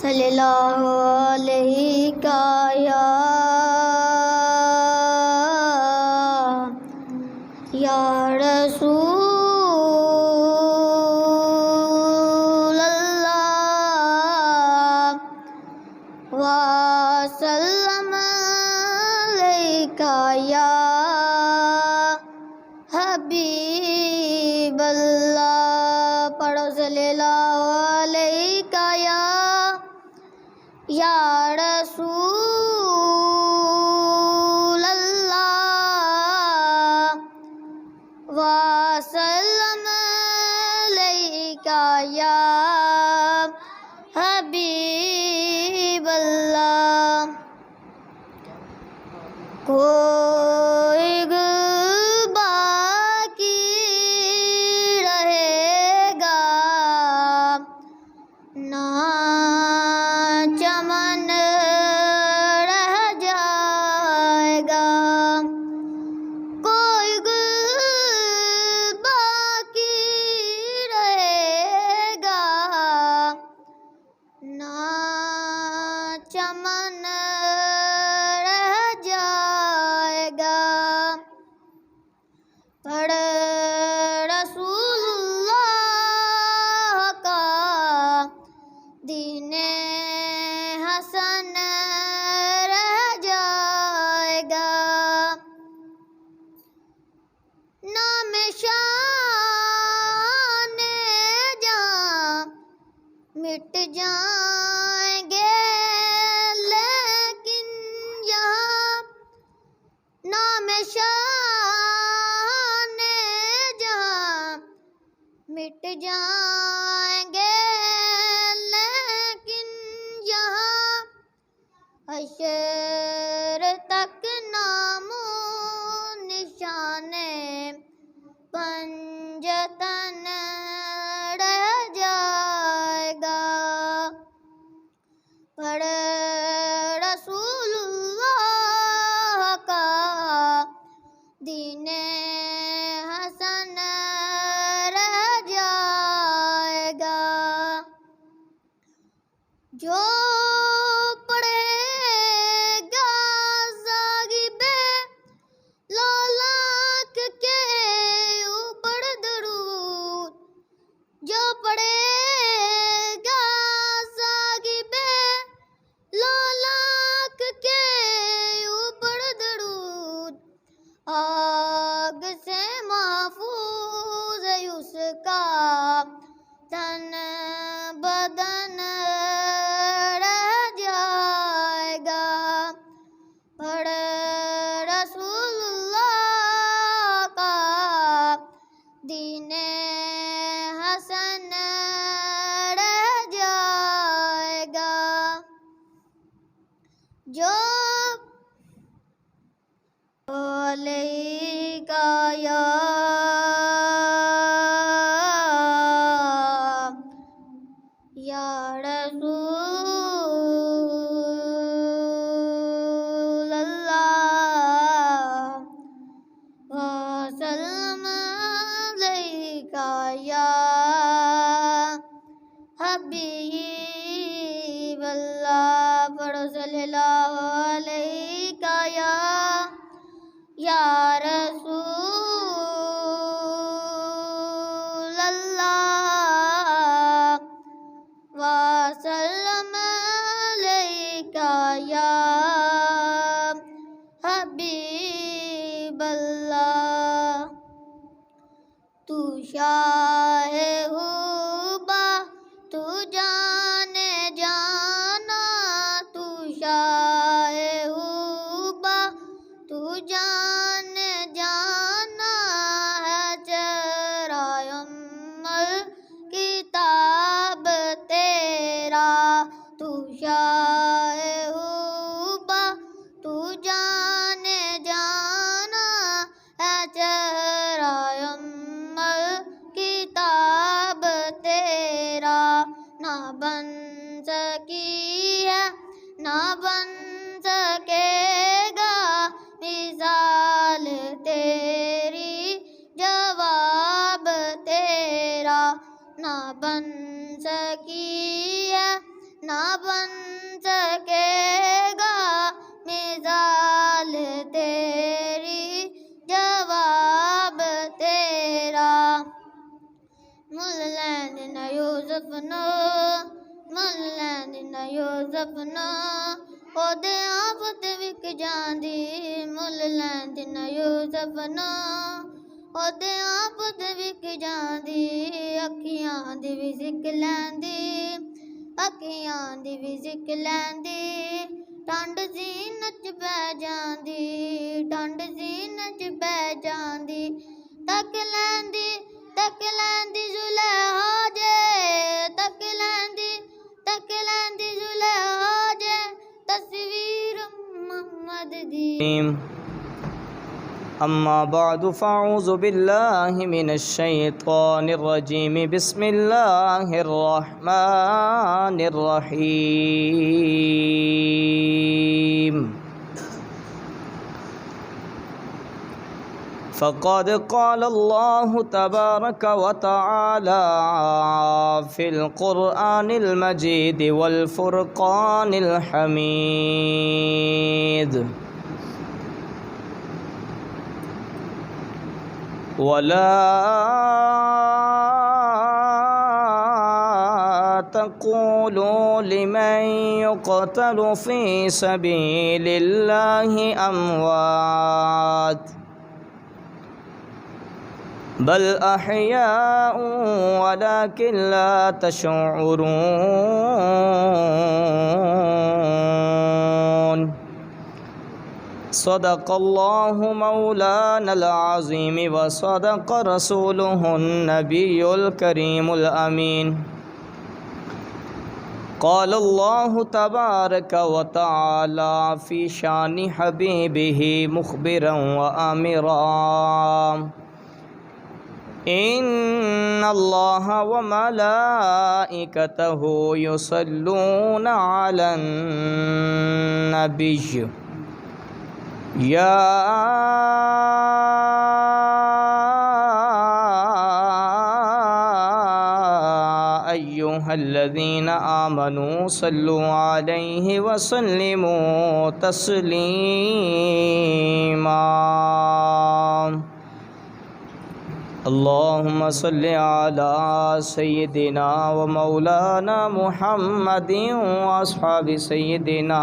सल्लल्लाहु अलैहि या रसूल अल्लाह वसल्लम अलैका या हबीब अल्लाह। पढ़ो सल्लल्लाहु अलैका या रसूल अल्लाह वसल्लम अलैका या हबीब अल्लाह। कोई बाकी रहेगा ना चमन रह जाएगा, कोई बाकी रहेगा ना चमन रह जाएगा। पढ़ रसूलुल्लाह का दीने हसन रह जाएगा, नाम शाने जहाँ मिट जाएंगे, लेकिन यहाँ नाम शाने जहाँ मिट जाएंगे, लेकिन यहाँ हशर तक नामो निशाने पंजतन रह जाएगा। पढ़ रसूलुल्लाह का दीने हसन रह जाएगा। जो पढ़ेगा साहिबे लाख के ऊपर दरूद, जो पढ़ेगा साहिबे लाख के ऊपर दरूद, आग से महफूज है उसका तन बदन रह जाएगा। पढ़ रसूलुल्लाह का दीने हसन रह जाएगा। जो अलैका या रसूल अल्लाह वसल्लम अलैका या हबीब अल्लाह। पढ़ो सल्लल्लाहु अलैका या रसूल अल्लाह वसल्लम अलैका या हबीब अल्लाह। तू शाहे हुबा तू जाने जाना, तू शाहे हुबा तू जाने जाना है चरायम्मल किताब तेरा। तू शाहे हुबा तू जाने जाना है चरायम्मल किताब तेरा। ना बन सकी है ना बन सकेगा मिसाल तेरी, जवाब तेरा ना बन सकी है ना बन यूसुफ नो मुल लैंदी ना यूसुफ नो ओदे आप ते विक जांदी मुल लैंदी ना यूसुफ नो ओदे आप ते विक जांदी अखियां दी भी सिक लैंदी अखियां दी भी सिक लैंदी ठंड सीने च पै जांदी ठंड सीने च पै जांदी तक लैंदी जुलेहा जे तक लैंदी जुलेहा जे तस्वीर मोहम्मद दी। अम्मा बाद फ़अऊज़ु बिल्लाहि मिनश शैतानिर रजीम बिस्मिल्लाहिर रहमानिर रहीम। फ़क़द क़ाल अल्लाहु तबारक व तआला फ़िल क़ुरआनिल मजीद वल फ़ुरक़ानिल हमीद। वला तक़ूलू लिमन युक़तलु फ़ी सबीलिल्लाहि अमवात बल अहयाउ वलाकिन ला तशऊरून। सदक़ल्लाहु मौलानल अज़ीम व सदक़ रसूलुहुन नबियुल करीमुल अमीन। क़ाल अल्लाहु तबारक व तआला फ़ी शानि हबीबिही मुख़बिरन व आमिरा इन्नल्लाह व मलाइकतहु युसल्लूना अलन नबिय्य या अय्युहल्लज़ीना आमनू सल्लु अलैहि व सल्लिमू तस्लीमा। अल्लाहुम्मा सल्लि अला सय्यिदिना व मौलाना मुहम्मदिन व अस्हाबि सय्यिदिना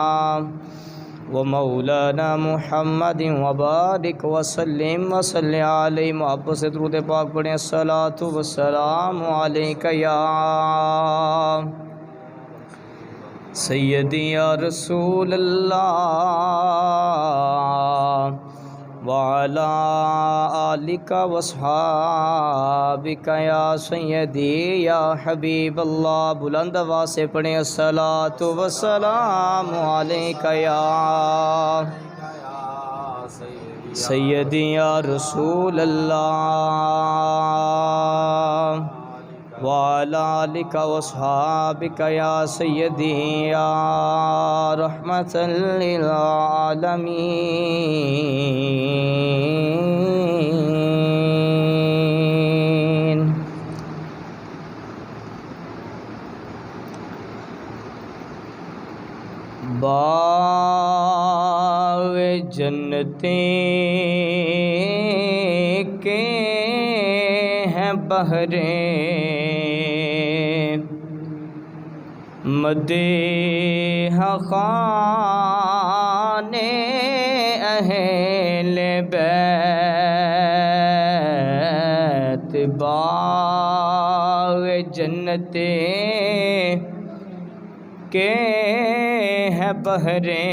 व मौलाना मुहम्मदिन व बारिक व सल्लिम व सल्लि अलैहि। मोहब्बत से दुरूद पाक पढ़ें। अस्सलातु वस्सलामु अलैका या सय्यदी या रसूल अल्लाह व अला आलिका व अस्हाबिका या सय्यदी या हबीब अल्लाह। बुलंद आवाज़ से पढ़ें। अस्सलातु वस्सलामु अलैका या सय्यदी या रसूल अल्लाह व अला आलिका व अस्हाबिका या सय्यदी या रहमतल लिल आलमीन। बाग़ जन्नतें के हैं बहरे मदीह खाने अहले बैत। बाग़ जन्नतें के हैं बहरे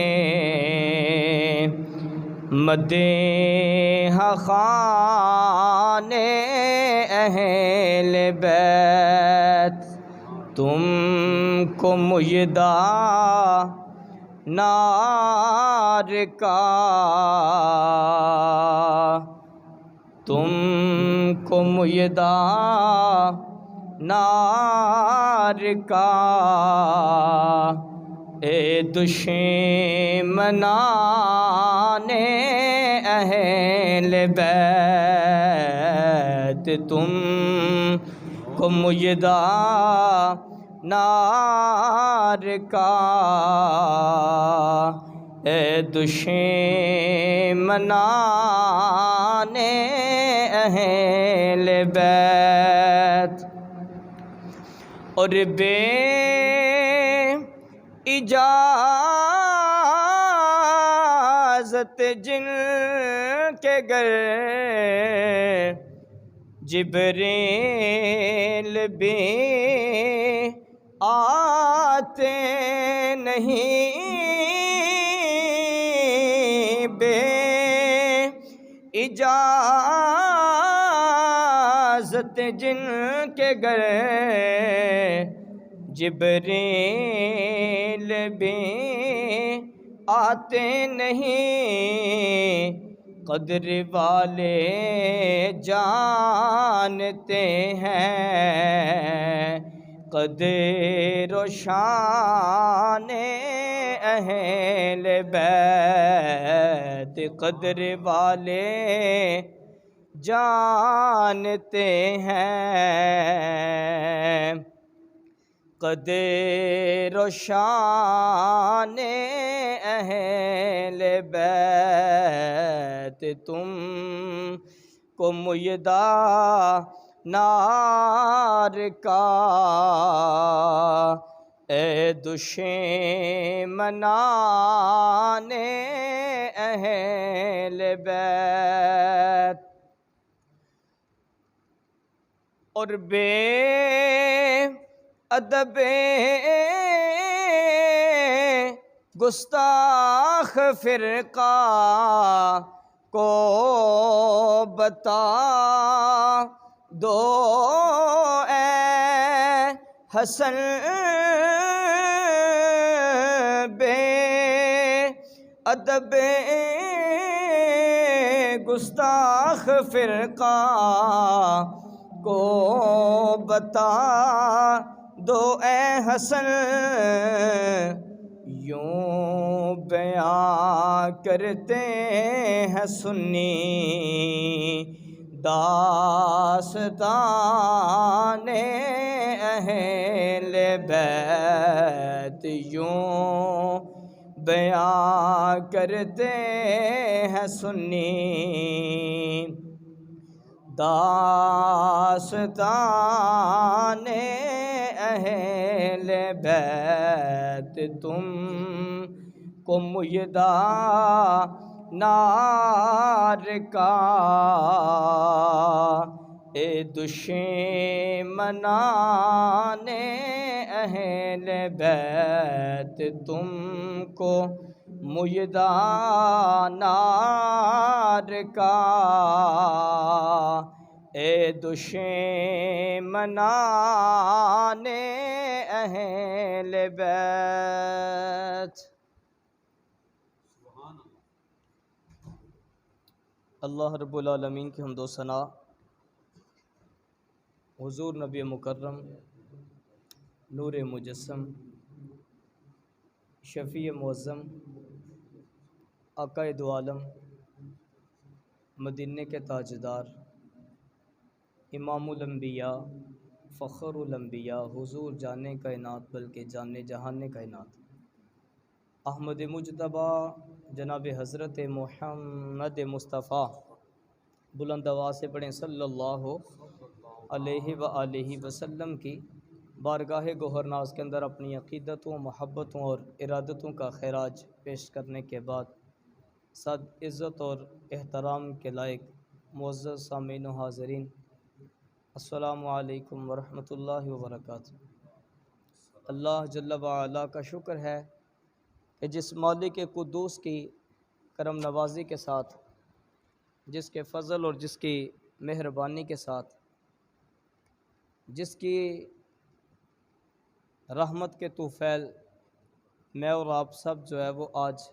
मदीह खाने अहले बैत। तुमको मुयदा नार का तुमको मुयदा नार का ए दुश्मनाने अहले बैत। तुमको मुयदा नार का ए दुश्मनाने अहले बैत। और बे इजाज़त जिन के घर जिब्रील भी आते नहीं, बे इजाज़त जिन के घर जिब्रील भी आते नहीं, कदर वाले जानते हैं कदर व शान अहले बैत, कदर वाले जानते हैं कदर व शान अहले बैत, तुम को मुयदा नार का ए दुश्मनाने अहले बैत। और बे अदबे गुस्ताख फिरका को बता दो ए हसन, बे अदबे गुस्ताख फिरका को बता दो ए हसन, यूं बयां करते हैं सुन्नी दास्ताने अहले बैत, यूं बयां करते हैं सुन्नी दास्ताने अहले बैत, तुम को मुयदा नार का ए दुश्मनाने अहले बैत, तुमको मुयदा नार का ए दुश्मनाने अहले बैत। अल्लाह रब्बुल आलमीन की हम्दो सना हुज़ूर नबी मुकर्रम नूर मुजस्सम शफ़ी मुअज़्ज़म आक़ाए दो आलम मदीने के ताजदार इमामुल अंबिया फ़ख़रुल अंबिया हुज़ूर जाने कायनात बल्कि जाने जहाने कायनात अहमद मुजतबा जनाब हज़रत मुहम्मद मुस्तफ़ा बुलंद आवाज़ से पढ़ें सल्लल्लाहु अलैहि व आलिहि वसल्लम की बारगाह गोहरनाज के अंदर अपनी अक़ीदतों मोहब्बतों और इरादतों का खैराज पेश करने के बाद सद इज़्ज़त और एहतराम के लायक मुअज़्ज़ज़ सामीन व हाज़रीन, अस्सलामु अलैकुम व रहमतुल्लाहि व बरकातुहू। अल्लाह जल्ल व अला का शुक्र है कि जिस मालिक कुद्दूस की करम नवाज़ी के साथ, जिसके फ़ज़ल और जिसकी मेहरबानी के साथ, जिसकी रहमत के तूफ़ैल मैं और आप सब जो है वो आज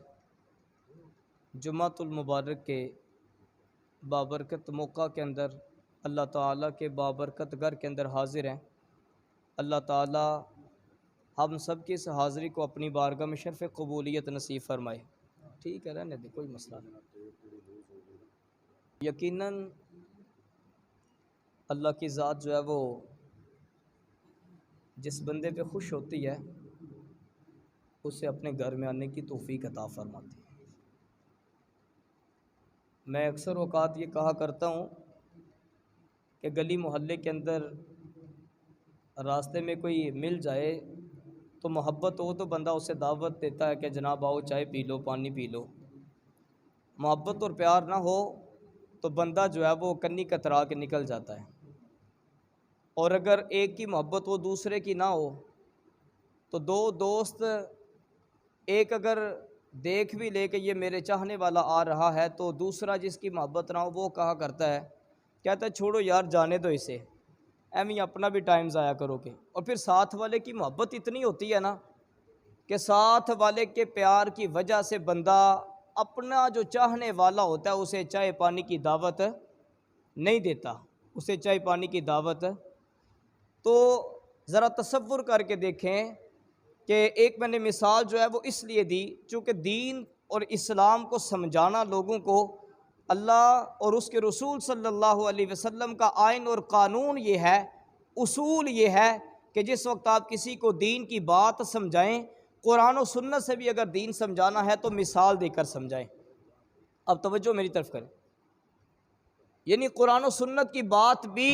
जुमातुल मुबारक के बाबरकत मौका के अंदर अल्लाह ताला के बाबरकत घर के अंदर हाज़िर हैं। अल्लाह ताला हम सब की इस हाज़िरी को अपनी बारगाह में शर्फ़ क़बूलियत नसीब फ़रमाए। ठीक है, रहने दे, कोई मसला नहीं। यकीनन अल्लाह की ज़ात जो है वो जिस बंदे पे खुश होती है उसे अपने घर में आने की तौफ़ीक अता फ़रमाती है। मैं अक्सर औक़ात ये कहा करता हूँ कि गली मोहल्ले के अंदर रास्ते में कोई मिल जाए तो मोहब्बत हो तो बंदा उसे दावत देता है कि जनाब आओ चाय पी लो, पानी पी लो। मोहब्बत और प्यार ना हो तो बंदा जो है वो कन्नी कतरा के निकल जाता है। और अगर एक की मोहब्बत हो दूसरे की ना हो तो दो दोस्त एक अगर देख भी ले कि ये मेरे चाहने वाला आ रहा है तो दूसरा जिसकी मोहब्बत ना हो वो कहा करता है, कहता है छोड़ो यार जाने दो इसे, एवं अपना भी टाइम ज़ाया करोगे। और फिर साथ वाले की मोहब्बत इतनी होती है ना कि साथ वाले के प्यार की वजह से बंदा अपना जो चाहने वाला होता है उसे चाय पानी की दावत नहीं देता, उसे चाय पानी की दावत। तो ज़रा तसव्वुर करके देखें कि एक मैंने मिसाल जो है वो इसलिए दी चूँकि दीन और इस्लाम को समझाना लोगों को अल्लाह और उसके रसूल सल्लल्लाहु अलैहि वसल्लम का आइन और क़ानून ये है, उसूल ये है कि जिस वक्त आप किसी को दीन की बात समझाएं, कुरान और सुन्नत से भी अगर दीन समझाना है तो मिसाल देकर समझाएं। अब तवज्जो मेरी तरफ करें, यानी कुरान और सुन्नत की बात भी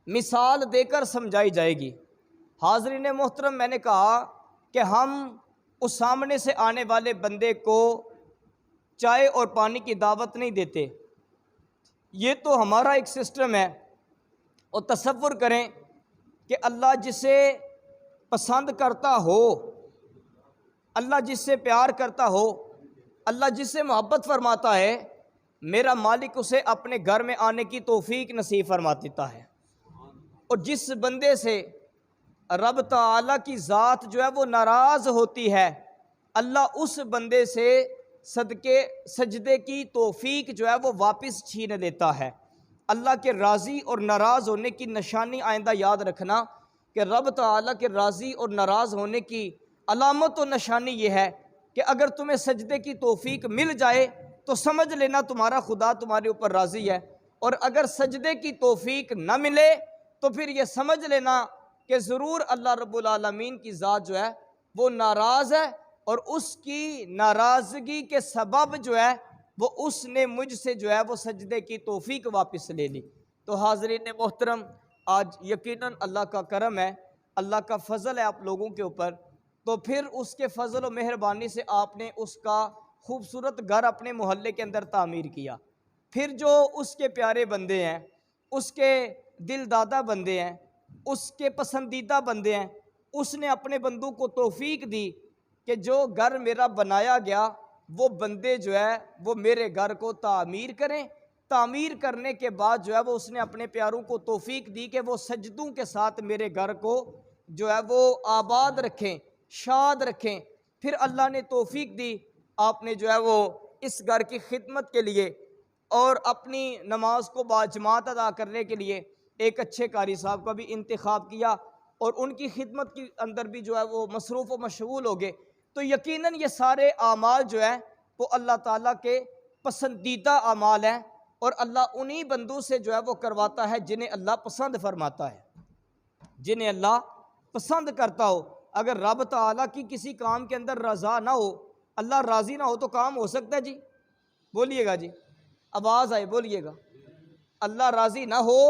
मिसाल देकर समझाई जाएगी। हाज़रीन मोहतरम, मैंने कहा कि हम उस सामने से आने वाले बंदे को चाय और पानी की दावत नहीं देते, ये तो हमारा एक सिस्टम है। और तसव्वुर करें कि अल्लाह जिसे पसंद करता हो, अल्लाह जिससे प्यार करता हो, अल्लाह जिससे मोहब्बत फरमाता है, मेरा मालिक उसे अपने घर में आने की तौफीक नसीब फरमा देता है। और जिस बंदे से रब ताला की ज़ात जो है वो नाराज़ होती है, अल्लाह उस बंदे से सदके सजदे की तौफीक जो है वो वापस छीन लेता है। अल्लाह के राज़ी और नाराज़ होने की निशानी आइंदा याद रखना कि रब ताला के राज़ी और नाराज़ होने की अलामत और निशानी ये है कि अगर तुम्हें सजदे की तौफीक मिल जाए तो समझ लेना तुम्हारा खुदा तुम्हारे ऊपर राज़ी है, और अगर सजदे की तौफीक न मिले तो फिर ये समझ लेना कि ज़रूर अल्लाह रब्बुल आलमीन की ज़ात जो है वो नाराज़ है, और उसकी नाराज़गी के सबब जो है वो उसने मुझसे जो है वो सजदे की तौफीक वापस ले ली। तो हाज़रीन मोहतरम, आज यकीनन अल्लाह का करम है, अल्लाह का फ़ज़ल है आप लोगों के ऊपर। तो फिर उसके फ़ज़ल और मेहरबानी से आपने उसका खूबसूरत घर अपने मोहल्ले के अंदर तामीर किया। फिर जो उसके प्यारे बंदे हैं, उसके दिलदादा बंदे हैं, उसके पसंदीदा बंदे हैं, उसने अपने बंदों को तौफीक दी कि जो घर मेरा बनाया गया वो बंदे जो है वो मेरे घर को तामीर करें। तामीर करने के बाद जो है वो उसने अपने प्यारों को तौफीक दी कि वो सजदों के साथ मेरे घर को जो है वो आबाद रखें, शाद रखें। फिर अल्लाह ने तौफीक दी, आपने जो है वो इस घर की खिदमत के लिए और अपनी नमाज को बाजमात अदा करने के लिए एक अच्छे कारी साहब का भी इंतखाब किया, और उनकी खिदमत के अंदर भी जो है वो मसरूफ़ व मशगूल हो गए। तो यकीनन ये सारे आमाल जो हैं वो अल्लाह ताला के पसंदीदा आमाल हैं, और अल्लाह उन्हीं बंदों से जो है वो करवाता है जिन्हें अल्लाह पसंद फरमाता है, जिन्हें अल्लाह पसंद करता हो। अगर रब ताला की किसी काम के अंदर रज़ा ना हो, अल्लाह राज़ी ना हो तो काम हो सकता है जी? बोलिएगा जी, आवाज़ आए बोलिएगा। अल्लाह राज़ी ना हो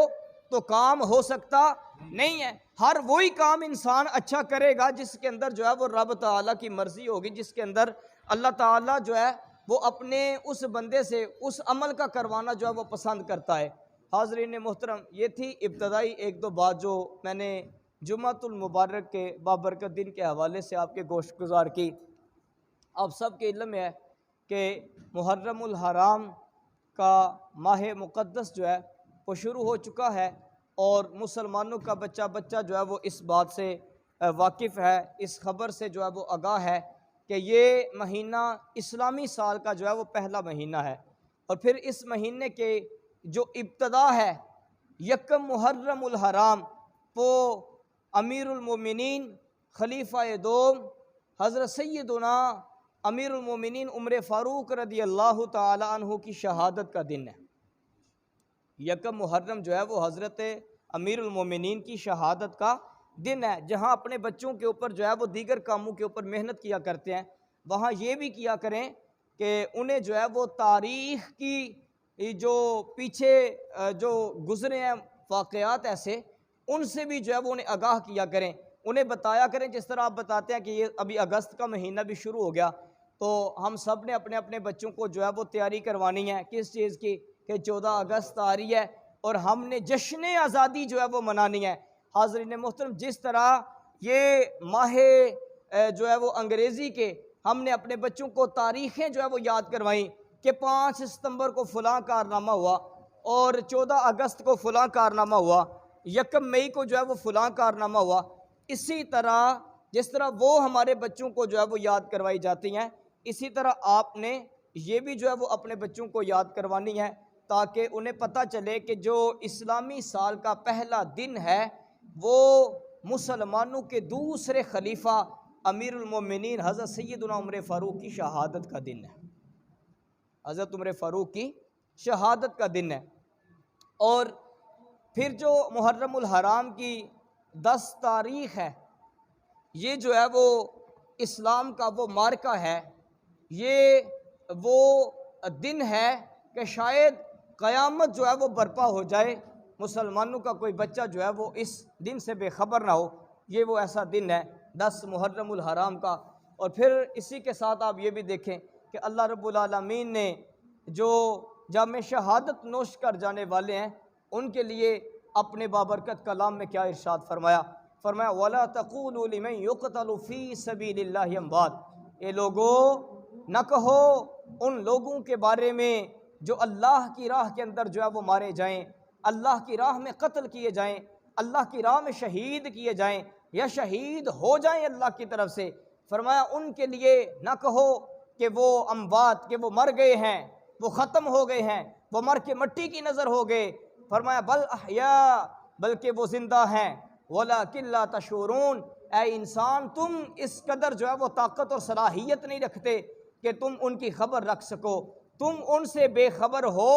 तो काम हो सकता नहीं है। हर वही काम इंसान अच्छा करेगा जिसके अंदर जो है वो रब ताला की मर्ज़ी होगी, जिसके अंदर अल्लाह ताला जो है वो अपने उस बंदे से उस अमल का करवाना जो है वो पसंद करता है। हाज़रीन मोहतरम, ये थी इब्तदाई एक दो बात जो मैंने जुम्मतुल मुबारक के बाबरकत दिन के हवाले से आपके गोश्त गुज़ार की। आप सब के इल्म है कि मुहर्रमुल हराम का माह मुक़द्दस जो है वो शुरू हो चुका है, और मुसलमानों का बच्चा बच्चा जो है वो इस बात से वाकिफ़ है, इस ख़बर से जो है वो आगाह है कि ये महीना इस्लामी साल का जो है वो पहला महीना है। और फिर इस महीने के जो इब्तदा है यकम मुहर्रमुल हराम, वो अमीरुल मोमिनीन खलीफा दोम हज़रत सैयदुना अमीरुल मोमिनीन उमर फ़ारूक रदी अल्लाह ताला अन्हु की शहादत का दिन है। यकम मुहर्रम जो है वो हज़रत अमीरुल मोमिनीन की शहादत का दिन है, जहाँ अपने बच्चों के ऊपर जो है वो दीगर कामों के ऊपर मेहनत किया करते हैं, वहाँ ये भी किया करें कि उन्हें जो है वो तारीख़ की जो पीछे जो गुज़रे हैं वाक़यात ऐसे, उनसे भी जो है वो उन्हें आगाह किया करें, उन्हें बताया करें। जिस तरह आप बताते हैं कि ये अभी अगस्त का महीना भी शुरू हो गया, तो हम सब ने अपने अपने बच्चों को जो है वो तैयारी करवानी है किस चीज़ की, कि 14 अगस्त आ रही है और हमने जश्न आज़ादी जो है वो मनानी है। हाज़रीन मोहतरम, जिस तरह ये माह जो है वो अंग्रेज़ी के हमने अपने बच्चों को तारीख़ें जो है वो याद करवाई कि 5 सितंबर को फ़लाँ कारनामा हुआ और 14 अगस्त को फ़लाँ कारनामा हुआ, 1 मई को जो है वो फ़लाँ कारनामा हुआ। इसी तरह जिस तरह वो हमारे बच्चों को जो है वो याद करवाई जाती हैं, इसी तरह आपने ये भी जो है वो अपने बच्चों को याद करवानी है, ताकि उन्हें पता चले कि जो इस्लामी साल का पहला दिन है वो मुसलमानों के दूसरे खलीफा अमीरुल मोमिनीन हज़रत सैयदना उमर फ़ारूक की शहादत का दिन है। हज़रत उमर फ़ारूक की शहादत का दिन है। और फिर जो मुहर्रमुल हराम की 10 तारीख़ है, ये जो है वो इस्लाम का वो मार्का है, ये वो दिन है कि शायद क़यामत जो है वो बर्पा हो जाए, मुसलमानों का कोई बच्चा जो है वो इस दिन से बेखबर ना हो। ये वो ऐसा दिन है 10 मुहर्रमुल हराम का। और फिर इसी के साथ आप ये भी देखें कि अल्लाह रब्बुल आलमीन ने जो जामे शहादत नोश कर जाने वाले हैं उनके लिए अपने बाबरकत कलाम में क्या इरशाद फरमाया, फरमाया वला तक़ूलू लिमन युक़तलु फ़ी सबीलिल्लाहि अम्वात, ये लोगों न कहो उन लोगों के बारे में जो अल्लाह की राह के अंदर जो है वो मारे जाएं, अल्लाह की राह में कत्ल किए जाएं, अल्लाह की राह में शहीद किए जाएं या शहीद हो जाएं अल्लाह की तरफ से। फरमाया उनके लिए न कहो कि वो अम्वात, के वो मर गए हैं, वो ख़त्म हो गए हैं, वो मर के मट्टी की नज़र हो गए। फरमाया बल अहया, बल्कि वो ज़िंदा हैं, वलाकिन ला तशऊरून, ऐ इंसान तुम इस कदर जो है वो ताकत और सलाहियत नहीं रखते कि तुम उनकी खबर रख सको, तुम उनसे बेखबर हो,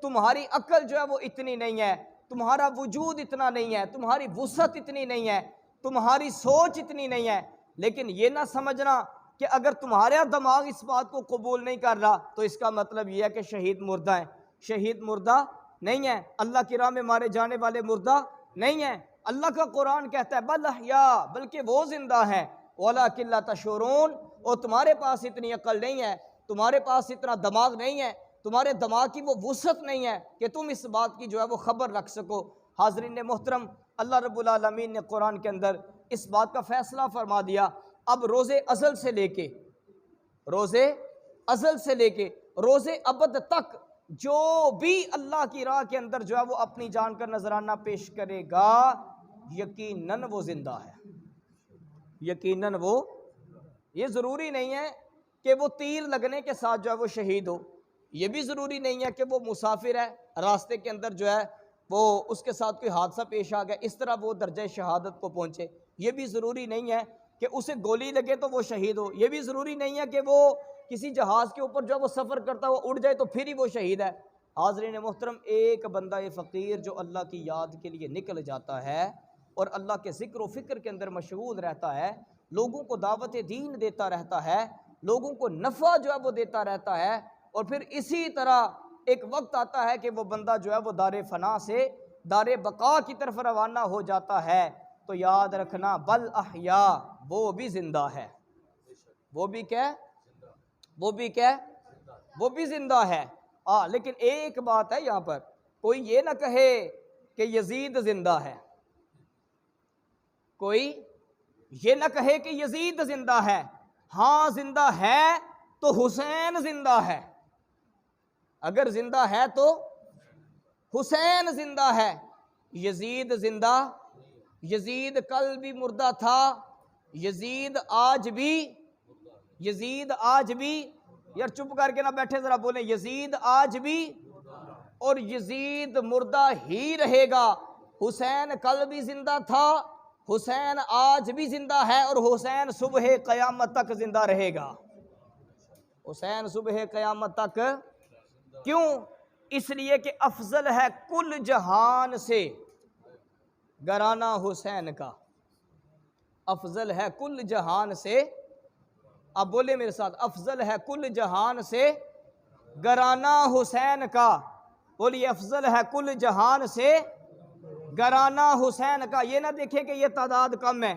तुम्हारी अक्ल जो है वो इतनी नहीं है, तुम्हारा वजूद इतना नहीं है, तुम्हारी वुसअत इतनी नहीं है, तुम्हारी सोच इतनी नहीं है। लेकिन ये ना समझना कि अगर तुम्हारा दिमाग इस बात को कबूल नहीं कर रहा तो इसका मतलब यह है कि शहीद मुर्दा है। शहीद मुर्दा नहीं है, अल्लाह की राह में मारे जाने वाले मुर्दा नहीं है। अल्लाह का कुरान कहता है बल अहया, बल्कि वो जिंदा हैं, वलाकिन ला तशऊरून, और तुम्हारे पास इतनी अक्ल नहीं है, तुम्हारे पास इतना दिमाग नहीं है, तुम्हारे दिमाग की वो वुसअत नहीं है कि तुम इस बात की जो है वो खबर रख सको। हाज़रीन मोहतरम, अल्लाह रब्बुल आलमीन ने कुरान के अंदर इस बात का फ़ैसला फरमा दिया। अब रोज़े अज़ल से लेके रोज़े अबद तक जो भी अल्लाह की राह के अंदर जो है वो अपनी जान का नजराना पेश करेगा, यकीनन वो जिंदा है, यकीनन वो, ये ज़रूरी नहीं है कि वो तीर लगने के साथ जो है वो शहीद हो, ये भी ज़रूरी नहीं है कि वो मुसाफिर है, रास्ते के अंदर जो है वो उसके साथ कोई हादसा पेश आ गया इस तरह वो दर्जे शहादत को पहुँचे, ये भी ज़रूरी नहीं है कि उसे गोली लगे तो वो शहीद हो, ये भी ज़रूरी नहीं है कि वो किसी जहाज़ के ऊपर जो वो सफ़र करता हुआ उड़ जाए तो फिर ही वो शहीद है। हाज़रीन मोहतरम, एक बंदा ये फ़कीर जो अल्लाह की याद के लिए निकल जाता है और अल्लाह के ज़िक्र व फ़िक्र के अंदर मशगूल रहता है, लोगों को दावत दीन देता रहता है, लोगों को नफ़ा जो है वो देता रहता है, और फिर इसी तरह एक वक्त आता है कि वो बंदा जो है वो दारे फ़ना से दारे बका की तरफ रवाना हो जाता है, तो याद रखना बल अहया, वो भी ज़िंदा है, वो भी क्या, वो भी ज़िंदा है। लेकिन एक बात है यहाँ पर, कोई ये ना कहे कि यजीद ज़िंदा है, कोई ये ना कहे कि यजीद ज़िंदा है। हाँ ज़िंदा है तो हुसैन ज़िंदा है, अगर ज़िंदा है तो हुसैन ज़िंदा है, यजीद ज़िंदा, यजीद कल भी मुर्दा था, यजीद आज भी, यार चुप करके ना बैठे जरा बोले, यजीद आज भी और यजीद मुर्दा ही रहेगा। हुसैन कल भी जिंदा था, हुसैन आज भी जिंदा है, और हुसैन सुबह क़यामत तक जिंदा रहेगा, हुसैन सुबह क़यामत तक। क्यों? इसलिए कि अफजल है कुल जहान से घराना हुसैन का, अफजल है कुल जहान से, अब बोले मेरे साथ, अफजल है कुल जहान से घराना हुसैन का, बोलिए अफजल है कुल जहान से घराना हुसैन का। ये ना देखें कि ये तादाद कम है।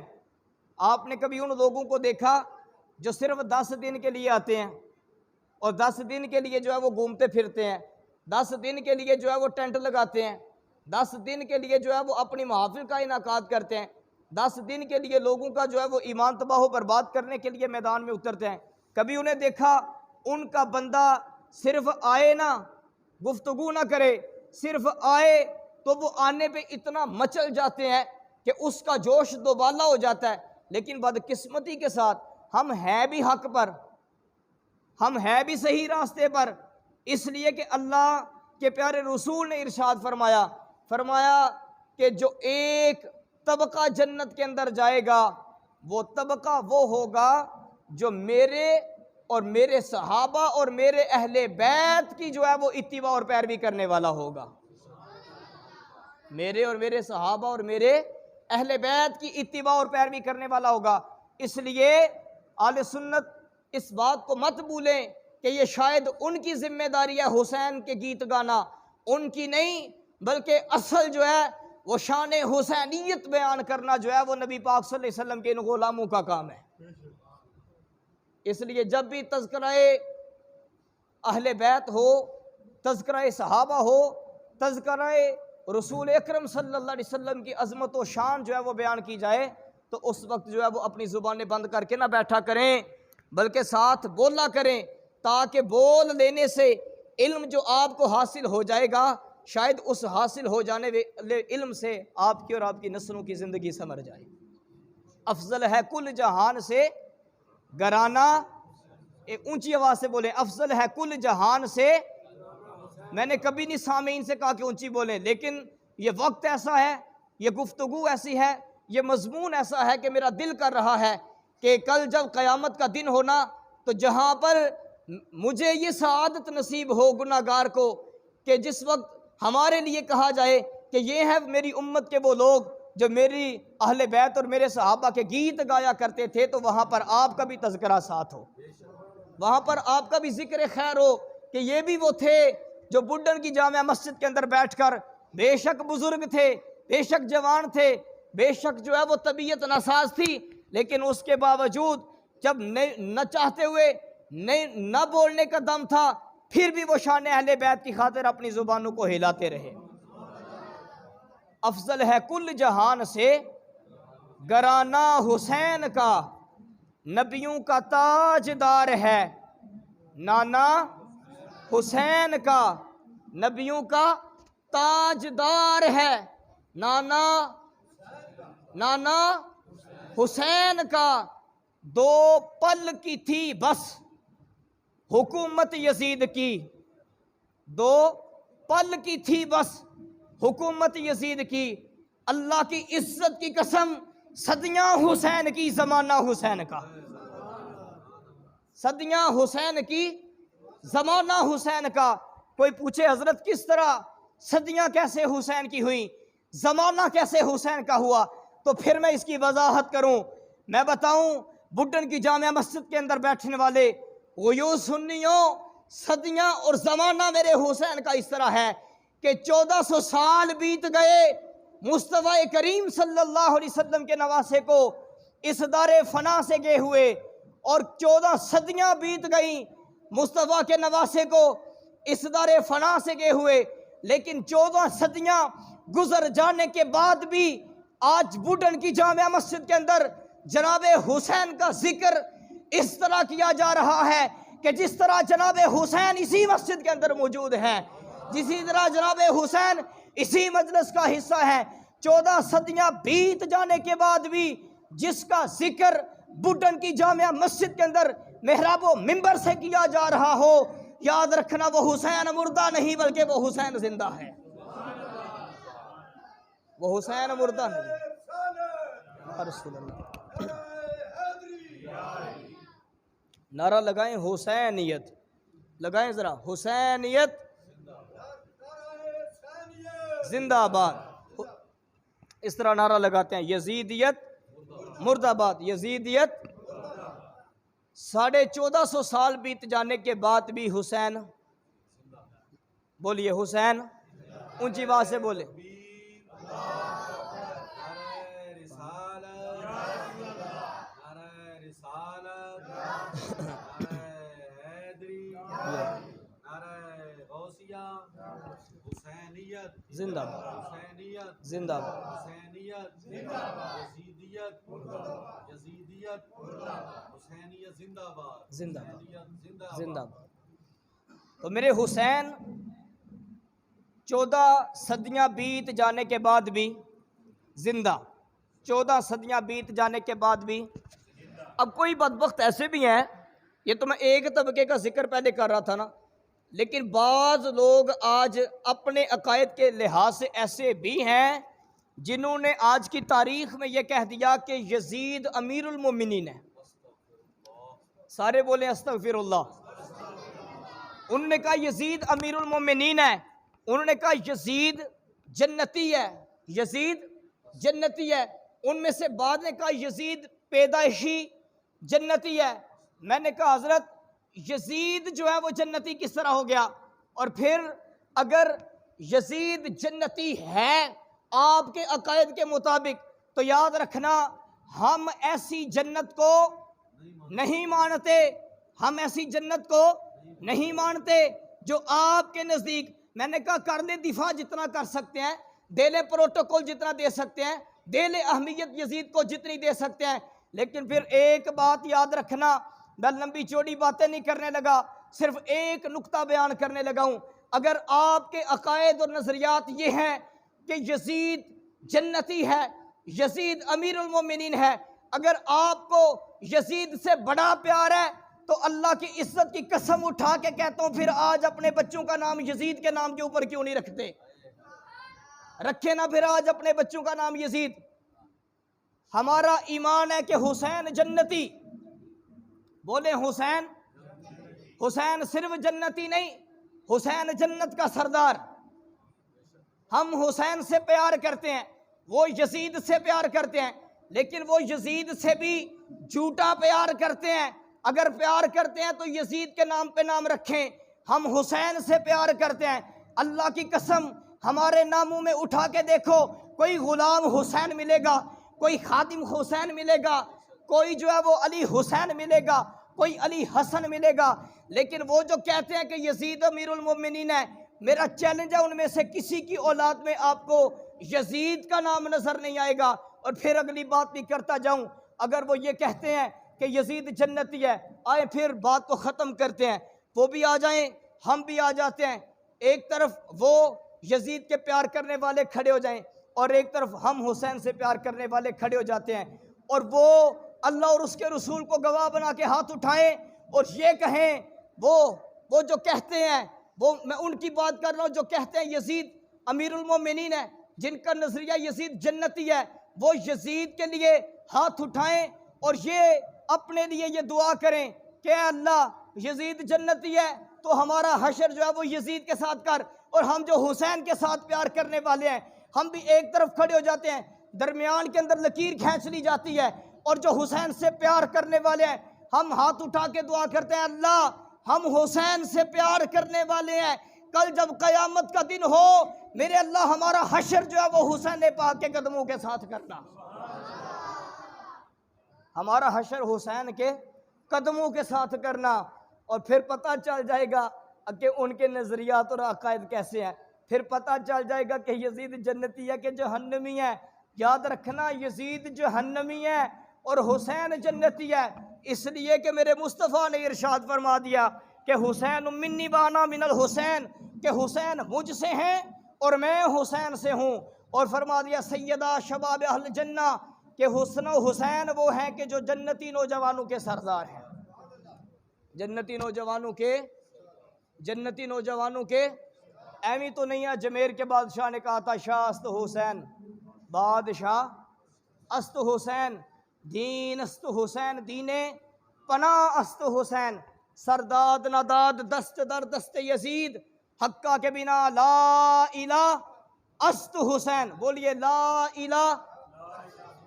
आपने कभी उन लोगों को देखा जो सिर्फ 10 दिन के लिए आते हैं और 10 दिन के लिए जो है वो घूमते फिरते हैं, 10 दिन के लिए जो है वो टेंट लगाते हैं, 10 दिन के लिए जो है वो अपनी महफिल का इनाकाद करते हैं, 10 दिन के लिए लोगों का जो है वो ईमान तबाह बर्बाद करने के लिए मैदान में उतरते हैं। कभी उन्हें देखा उनका बंदा सिर्फ आए ना, गुफ्तगू ना करे, सिर्फ आए तो वो आने पे इतना मचल जाते हैं कि उसका जोश दोबाला हो जाता है। लेकिन बदकिस्मती के साथ हम हैं भी हक पर, हम हैं भी सही रास्ते पर, इसलिए कि अल्लाह के प्यारे रसूल ने इरशाद फरमाया कि जो एक तबका जन्नत के अंदर जाएगा वो तबका वो होगा जो मेरे और मेरे सहाबा और मेरे अहले बैत की जो है वो इत्तिबा और पैरवी करने वाला होगा। मेरे और मेरे सहाबा और मेरे अहले बैत की इत्तिबा और पैरवी करने वाला होगा। इसलिए आले सुन्नत इस बात को मत भूलें कि ये शायद उनकी जिम्मेदारी है हुसैन के गीत गाना, उनकी नहीं, बल्कि असल जो है वो शान हुसैनियत बयान करना जो है वो नबी पाक सल्लल्लाहु अलैहि वसल्लम के इन गुलामों का काम है। इसलिए जब भी तज़किरा अहले बैत हो, तज़किरा सहाबा हो, तज़किरा रसूल अकरम सल्लल्लाहु अलैहि वसल्लम की अज़मत व शान जो है वो बयान की जाए तो उस वक्त जो है वो अपनी ज़ुबानें बंद करके ना बैठा करें, बल्कि साथ बोला करें, ताकि बोल लेने से इल्म जो आपको हासिल हो जाएगा शायद उस हासिल हो जाने वाले इल्म से आपकी और आपकी नस्लों की ज़िंदगी संवर जाए। अफजल है कुल जहान से घराना, एक ऊंची आवाज़ से बोले, अफजल है कुल जहान से। मैंने कभी नहीं सामीन से कहा कि ऊंची बोलें, लेकिन ये वक्त ऐसा है, ये गुफ्तगू ऐसी है, ये मजमून ऐसा है कि मेरा दिल कर रहा है कि कल जब क़यामत का दिन होना तो जहाँ पर मुझे ये सआदत नसीब हो गुनाहगार को कि जिस वक्त हमारे लिए कहा जाए कि ये है मेरी उम्मत के वो लोग जो मेरी अहले बैत और मेरे सहाबा के गीत गाया करते थे, तो वहाँ पर आपका भी तज़किरा साथ हो, वहाँ पर आपका भी जिक्र खैर हो कि ये भी वो थे जो बुड्ढन की जामिया मस्जिद के अंदर बैठकर, बेशक बुजुर्ग थे, बेशक जवान थे, बेशक जो है वो तबीयत नासाज थी, लेकिन उसके बावजूद जब न चाहते हुए न बोलने का दम था, फिर भी वो शान अहले बैत की खातिर अपनी जुबानों को हिलाते रहे। अफजल है कुल जहान से घराना हुसैन का, नबियों का ताजदार है नाना हुसैन का, नबियों का ताजदार है नाना हुसैन का। दो पल की थी बस हुकूमत यजीद की, दो पल की थी बस हुकूमत यजीद की। अल्लाह की इज्जत की कसम सदियां हुसैन की, ज़माना हुसैन का, सदियां हुसैन की, ज़माना हुसैन का। कोई पूछे हजरत किस तरह सदियां कैसे हुसैन की हुई, ज़माना कैसे हुसैन का हुआ, तो फिर मैं इसकी वजाहत करूं, मैं बताऊं। बुड्ढन की जामिया मस्जिद के अंदर बैठने वाले वो यूं सुन्नियों, सदियां और ज़माना मेरे हुसैन का इस तरह है कि 1400 साल बीत गए मुस्तफ़ा करीम सल्लल्लाहु अलैहि वसल्लम के नवासे को इस दारे फना से गए हुए, और 14 सदियां बीत गई मुस्तफ़ा के नवासे को इस दारे फना से गए हुए, लेकिन 14 सदियां गुजर जाने के बाद भी आज बुड्ढन की जामिया मस्जिद के अंदर जनाबे हुसैन का जिक्र इस तरह किया जा रहा है कि जिस तरह जनाबे हुसैन इसी मस्जिद के अंदर मौजूद हैं, जिसी तरह जनाबे हुसैन इसी मजलिस का हिस्सा है। 14 सदियां बीत जाने के बाद भी जिसका जिक्र बुड्ढन की जामिया मस्जिद के अंदर मेहराबो मिंबर से किया जा रहा हो, याद रखना वो हुसैन मुर्दा नहीं बल्कि वो हुसैन जिंदा है, वो हुसैन मुर्दा नहीं। नारा लगाएं हुसैनियत, लगाएं जरा हुसैनियत जिंदाबाद। इस तरह नारा लगाते हैं यजीदियत मुर्दाबाद, यजीदियत। 1450 साल बीत जाने के बाद भी हुसैन, बोलिए हुसैन, ऊंची आवाज से बोले। जिंदाबाद जिंदाबाद जिंदाबाद जिंदाबाद। तो मेरे हुसैन 14 सदियां बीत जाने के बाद भी जिंदा, 14 सदियां बीत जाने के बाद भी। अब कोई बदबख्त ऐसे भी हैं, ये तो मैं एक तबके का जिक्र पहले कर रहा था ना, लेकिन बाज़ लोग आज अपने अकायद के लिहाज से ऐसे भी हैं जिन्होंने आज की तारीख में ये कह दिया कि यजीद अमीरुल मोमिनीन है। सारे बोले अस्तगफिरुल्लाह। उन्होंने कहा यजीद अमीरुल मोमिनीन है, उन्होंने कहा यजीद जन्नती है, यजीद जन्नती है। उनमें से बाद ने कहा यजीद पैदाइशी जन्नती है। मैंने कहा हजरत यजीद जो है वो जन्नती किस तरह हो गया? और फिर अगर यजीद जन्नती है आपके अकायद के मुताबिक, तो याद रखना हम ऐसी जन्नत को नहीं मानते, हम ऐसी जन्नत को नहीं मानते जो आपके नज़दीक। मैंने कहा कर ले दिफा जितना कर सकते हैं, दे ले प्रोटोकॉल जितना दे सकते हैं, दे ले अहमियत यजीद को जितनी दे सकते हैं। लेकिन फिर एक बात याद रखना, मैं लंबी चौड़ी बातें नहीं करने लगा, सिर्फ एक नुक्ता बयान करने लगा हूं। अगर आपके अकायद और नजरियात ये हैं कि यजीद जन्नती है, यजीद अमीरुल मोमिनीन है, अगर आपको यजीद से बड़ा प्यार है तो अल्लाह की इज्जत की कसम उठा के कहता हूं, फिर आज अपने बच्चों का नाम यजीद के नाम के ऊपर क्यों नहीं रखते? रखे ना फिर आज अपने बच्चों का नाम यजीद। हमारा ईमान है कि हुसैन जन्नती, बोले हुसैन, हुसैन सिर्फ जन्नती नहीं, हुसैन जन्नत का सरदार। हम हुसैन से प्यार करते हैं, वो यजीद से प्यार करते हैं, लेकिन वो यजीद से भी झूठा प्यार करते हैं। अगर प्यार करते हैं तो यजीद के नाम पे नाम रखें, हम हुसैन से प्यार करते हैं। अल्लाह की कसम हमारे नामों में उठा के देखो, कोई गुलाम हुसैन मिलेगा, कोई खादिम हुसैन मिलेगा, कोई जो है वो अली हुसैन मिलेगा, कोई अली हसन मिलेगा। लेकिन वो जो कहते हैं कि यजीद अमीरुल मोमिनीन है, मेरा चैलेंज है उनमें से किसी की औलाद में आपको यजीद का नाम नजर नहीं आएगा। और फिर अगली बात भी करता जाऊं, अगर वो ये कहते हैं कि यजीद जन्नती है, आए फिर बात को ख़त्म करते हैं। वो भी आ जाएं, हम भी आ जाते हैं। एक तरफ वो यजीद के प्यार करने वाले खड़े हो जाएं और एक तरफ हम हुसैन से प्यार करने वाले खड़े हो जाते हैं, और वो अल्लाह और उसके रसूल को गवाह बना के हाथ उठाएं और ये कहें, वो जो कहते हैं, वो मैं उनकी बात कर रहा हूँ जो कहते हैं यजीद अमीरुल मोमिनीन है, जिनका नजरिया यजीद जन्नती है, वो यजीद के लिए हाथ उठाएं और ये अपने लिए ये दुआ करें कि अल्लाह यजीद जन्नती है तो हमारा हशर जो है वो यजीद के साथ कर, और हम जो हुसैन के साथ प्यार करने वाले हैं हम भी एक तरफ खड़े हो जाते हैं, दरमियान के अंदर लकीर खींच ली जाती है, और जो हुसैन से प्यार करने वाले हैं हम हाथ उठा के दुआ करते हैं, अल्लाह हम हुसैन से प्यार करने वाले हैं, कल जब कयामत का दिन हो मेरे अल्लाह हमारा हशर जो है वो हुसैन पाक के कदमों के साथ करना, हमारा हशर हुसैन के कदमों के साथ करना। और फिर पता चल जाएगा कि उनके नज़रियात और अकायद कैसे हैं, फिर पता चल जाएगा कि यजीद जन्नती है कि जहन्नमी है। याद रखना यजीद जहन्नमी है और हुसैन जन्नती है, इसलिए कि मेरे मुस्तफ़ा ने इरशाद फरमा दिया कि हुसैन मिन्नी वाना मिनल हुसैन, कि हुसैन मुझसे हैं और मैं हुसैन से हूँ। और फरमा दिया सैयदा शबाब अहल जन्ना, कि हुस्न हुसैन वो हैं कि जो जन्नती नौजवानों के सरदार हैं, जन्नती नौजवानों के एवी तो नहीं है। अजमेर के बादशाह ने कहा था शाह अस्त हुसैन, बादशाह अस्त हुसैन, दीन अस्त हुसैन, दीने पना अस्त हुसैन, सरदाद नदाद दस्त दर दस्त यजीद, हक्का के बिना ला इला अस्त हुसैन। बोलिए ला इला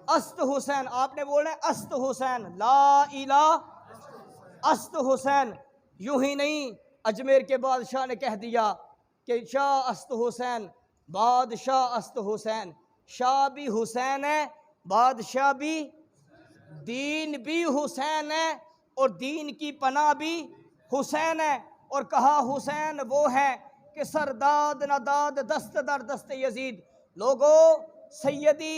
अस्त हुसैन, आपने बोलना है अस्त हुसैन, ला इला अस्त हुसैन। यूं ही नहीं, अजमेर के बादशाह ने कह दिया कि शाह अस्त हुसैन, बादशाह अस्त हुसैन, शाह भी हुसैन है, बादशाह भी, दीन भी हुसैन है और दीन की पनाह भी हुसैन है। और कहा हुसैन वो है कि सरदाद नदाद दस्त दर दस्त यजीद। लोगों, सैयदी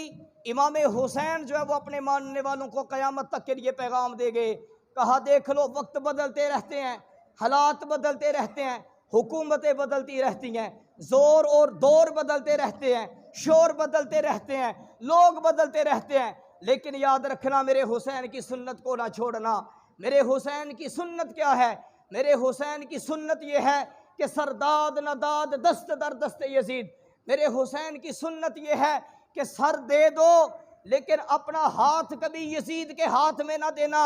इमाम हुसैन जो है वो अपने मानने वालों को क़यामत तक के लिए पैगाम दे गए। कहा देख लो, वक्त बदलते रहते हैं, हालात बदलते रहते हैं, हुकूमतें बदलती रहती हैं, ज़ोर और दौर बदलते रहते हैं, शोर बदलते रहते हैं, लोग बदलते रहते हैं, लेकिन याद रखना मेरे हुसैन की सुन्नत को ना छोड़ना। मेरे हुसैन की सुन्नत क्या है? मेरे हुसैन की सुन्नत ये है कि सरदाद नदाद दस्त दर दस्त यजीद। मेरे हुसैन की सुन्नत ये है कि सर दे दो लेकिन अपना हाथ कभी यजीद के हाथ में ना देना।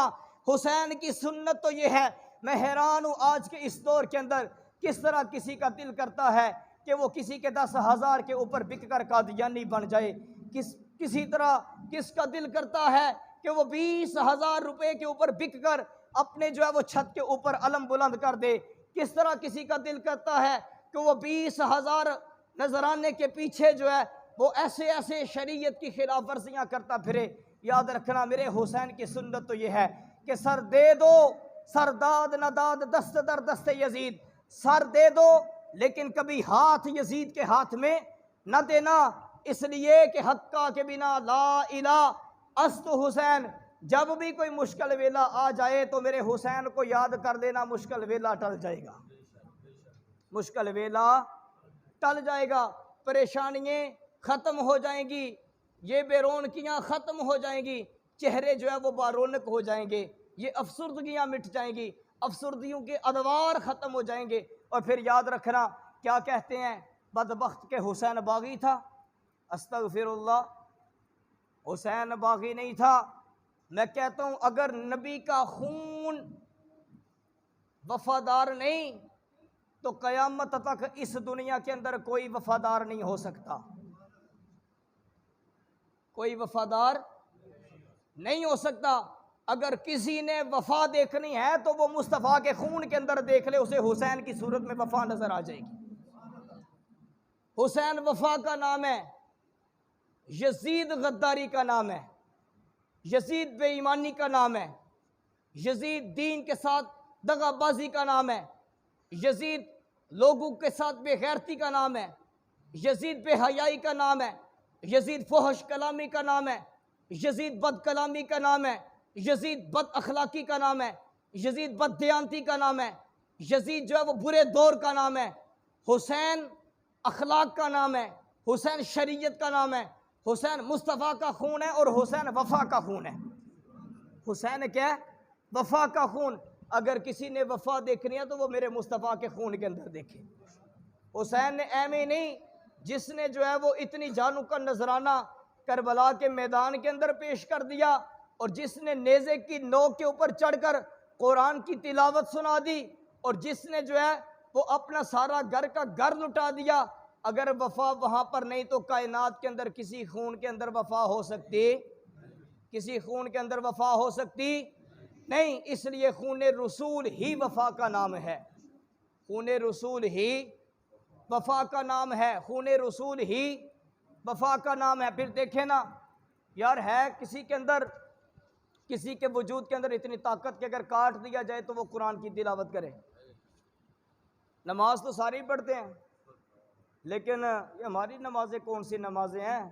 हुसैन की सुन्नत तो ये है। मैं हैरान हूँ आज के इस दौर के अंदर किस तरह किसी का दिल करता है कि वो किसी के 10,000 के ऊपर बिक कर कादियानी बन जाए। किसी तरह किसका दिल करता है कि वो 20,000 रुपये के ऊपर बिक कर अपने जो है वो छत के ऊपर अलम बुलंद कर दे। किस तरह किसी का दिल करता है कि वो 20,000 नजराने के पीछे जो है वो ऐसे ऐसे शरीयत की खिलाफ वर्जियाँ करता फिरे। याद रखना मेरे हुसैन की सुन्नत तो ये है कि सर दे दो, सरदाद नदाद दस्त दर दस्त यजीद। सर दे दो लेकिन कभी हाथ यजीद के हाथ में न देना, इसलिए कि हक्का के बिना ला इला अस्त हुसैन। जब भी कोई मुश्किल वेला आ जाए तो मेरे हुसैन को याद कर लेना, मुश्किल वेला टल जाएगा, मुश्किल वेला टल जाएगा, परेशानियाँ ख़त्म हो जाएंगी, ये बेरौनकियाँ ख़त्म हो जाएंगी, चेहरे जो है वो बारौनक हो जाएंगे, ये अफसुर्दगियाँ मिट जाएंगी, अफसुर्दियों के अदवार ख़त्म हो जाएंगे। और फिर याद रखना क्या कहते हैं, बदबख्त के हुसैन बागी था। अस्तगफिरुल्लाह, हुसैन बागी नहीं था। मैं कहता हूँ अगर नबी का खून वफादार नहीं तो क़यामत तक इस दुनिया के अंदर कोई वफादार नहीं हो सकता, कोई वफादार नहीं हो सकता। अगर किसी ने वफा देखनी है तो वो मुस्तफ़ा के खून के अंदर देख ले, उसे हुसैन की सूरत में वफा नजर आ जाएगी। हुसैन वफा का नाम है, यजीद गद्दारी का नाम है, यजीद बेईमानी का नाम है, यजीद दीन के साथ दगाबाजी का नाम है, यजीद लोगों के साथ बेगैरती का नाम है, यजीद बेहयाई का नाम है, यजीद फहश कलामी का नाम है, यजीद बद कलामी का नाम है, यजीद बद अखलाकी का नाम है, यजीद बद दयानती का नाम है, यजीद जो है वो बुरे दौर का नाम है। हुसैन अखलाक का नाम है, हुसैन शरीयत का नाम है, हुसैन मुस्तफ़ा का खून है और हुसैन वफ़ा का खून है। हुसैन क्या है? वफ़ा का खून। अगर किसी ने वफ़ा देखनी है तो वो मेरे मुस्तफ़ा के खून के अंदर देखे। हुसैन ने ऐमे नहीं, जिसने जो है वो इतनी जानों का नजराना करबला के मैदान के अंदर पेश कर दिया और जिसने नेज़े की नोक के ऊपर चढ़कर कुरान की तिलावत सुना दी और जिसने जो है वो अपना सारा घर का घर लुटा दिया। अगर वफा वहाँ पर नहीं तो कायनात के अंदर किसी खून के अंदर वफा हो सकती? किसी खून के अंदर वफा हो सकती नहीं। इसलिए खून रसूल ही वफा का नाम है, खून रसूल ही वफा का नाम है, खून रसूल ही वफा का नाम है। फिर देखे ना यार, है किसी के अंदर, किसी के वजूद के अंदर इतनी ताकत कि अगर काट दिया जाए तो वो कुरान की तिलावत करे। नमाज तो सारी पढ़ते हैं लेकिन ये हमारी नमाजें कौन सी नमाजें हैं?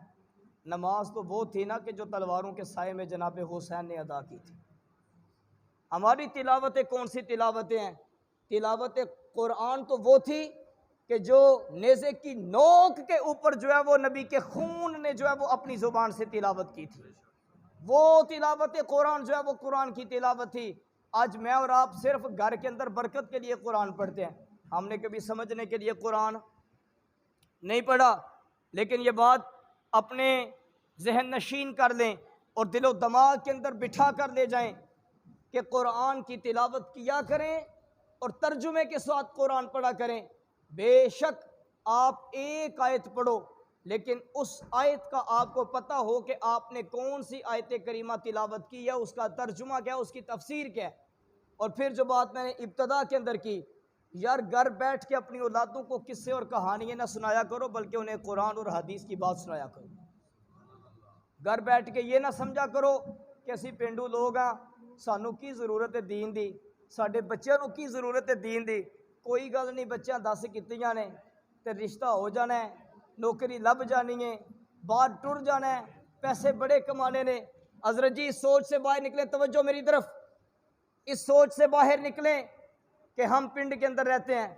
नमाज तो वो थी ना कि जो तलवारों के साए में जनाब हुसैन ने अदा की थी। हमारी तिलावतें कौन सी तिलावतें हैं? तिलावत कुरान तो वो थी कि जो नेज़े की नोक के ऊपर जो है वो नबी के खून ने जो है वो अपनी ज़ुबान से तिलावत की थी। वो तिलावत कुरान जो है वो कुरान की तिलावत थी। आज मैं और आप सिर्फ घर के अंदर बरकत के लिए कुरान पढ़ते हैं, हमने कभी समझने के लिए कुरान नहीं पढ़ा। लेकिन ये बात अपने जहन नशीन कर लें और दिलो दिमाग के अंदर बिठा कर ले जाएं कि कुरान की तिलावत किया करें और तर्जुमे के साथ कुरान पढ़ा करें। बेशक आप एक आयत पढ़ो लेकिन उस आयत का आपको पता हो कि आपने कौन सी आयत करीमा तिलावत की है, उसका तर्जुमा क्या है, उसकी तफसीर क्या है। और फिर जो बात मैंने इब्तदा के अंदर की, यार घर बैठ के अपनी औलादों को किस्से और कहानियाँ ना सुनाया करो बल्कि उन्हें कुरान और हदीस की बात सुनाया करो। घर बैठ के ये ना समझा करो कि असी पेंडू लोग हाँ सानू की ज़रूरत है दीन दी, साडे बच्चों को की ज़रूरत है दीन दी। कोई गल नहीं, बच्चा 10 कीतियां ने ते रिश्ता हो जाना है, नौकरी लभ जानी है, बाहर टुर जाना है, पैसे बड़े कमाने ने। हज़रत जी इस सोच से बाहर निकले, तवज्जो मेरी तरफ, इस सोच से बाहर निकले कि हम पिंड के अंदर रहते हैं,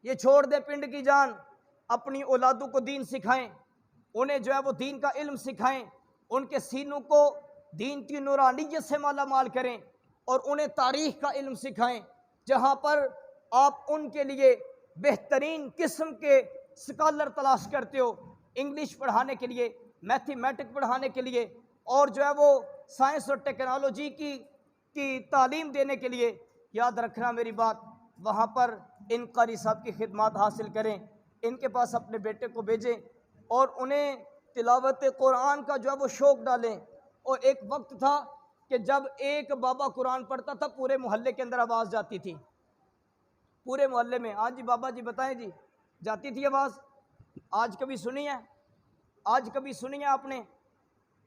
ये छोड़ दें पिंड की जान, अपनी औलादों को दीन सिखाएं, उन्हें जो है वो दीन का इल्म सिखाएं, उनके सीनों को दीन की नूरानियत से माला माल करें और उन्हें तारीख़ का इल्म सिखाएं। जहाँ पर आप उनके लिए बेहतरीन किस्म के स्कॉलर तलाश करते हो, इंग्लिश पढ़ाने के लिए, मैथमेटिक्स पढ़ाने के लिए, और जो है वो साइंस और टेक्नोलॉजी की तालीम देने के लिए, याद रखना मेरी बात, वहाँ पर इन कारी साहब की खिदमत हासिल करें, इनके पास अपने बेटे को भेजें और उन्हें तिलावत कुरान का जो है वो शौक़ डालें। और एक वक्त था कि जब एक बाबा कुरान पढ़ता था पूरे मोहल्ले के अंदर आवाज़ जाती थी, पूरे मोहल्ले में। हाँ जी बाबा जी बताएं जी, जाती थी आवाज़? आज कभी सुनी है? आज कभी सुनी है आपने?